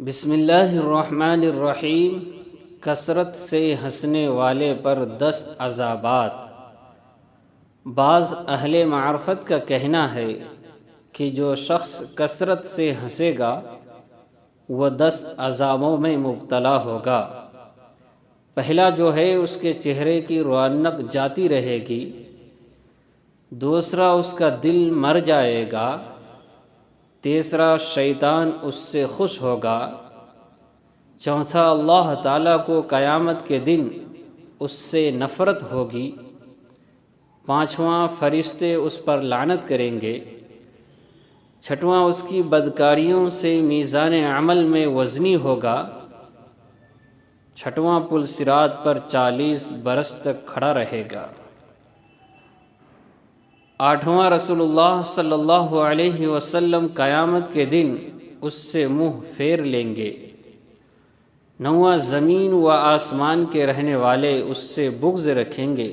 بسم اللہ الرحمن الرحیم۔ کثرت سے ہنسنے والے پر 10 عذابات۔ بعض اہل معرفت کا کہنا ہے کہ جو شخص کثرت سے ہنسے گا وہ 10 عذابوں میں مبتلا ہوگا۔ پہلا جو ہے اس کے چہرے کی رونق جاتی رہے گی، دوسرا اس کا دل مر جائے گا، تیسرا شیطان اس سے خوش ہوگا، چوتھا اللہ تعالیٰ کو قیامت کے دن اس سے نفرت ہوگی، پانچواں فرشتے اس پر لعنت کریں گے، چھٹواں اس کی بدکاریوں سے میزان عمل میں وزنی ہوگا، چھٹواں پل صراط پر 40 برس تک کھڑا رہے گا، آٹھواں رسول اللہ صلی اللہ علیہ وسلم قیامت کے دن اس سے منہ پھیر لیں گے، نواں زمین و آسمان کے رہنے والے اس سے بغض رکھیں گے،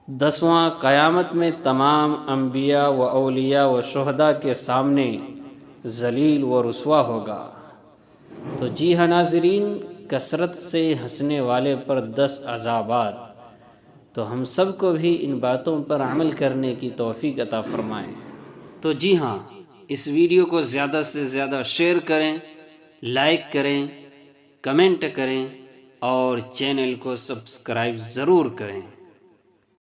10واں قیامت میں تمام انبیاء و اولیاء و شہداء کے سامنے ذلیل و رسوا ہوگا۔ تو جی ہاں ناظرین، کثرت سے ہنسنے والے پر 10 عذابات۔ تو ہم سب کو بھی ان باتوں پر عمل کرنے کی توفیق عطا فرمائیں۔ تو جی ہاں، اس ویڈیو کو زیادہ سے زیادہ شیئر کریں، لائک کریں، کمنٹ کریں اور چینل کو سبسکرائب ضرور کریں۔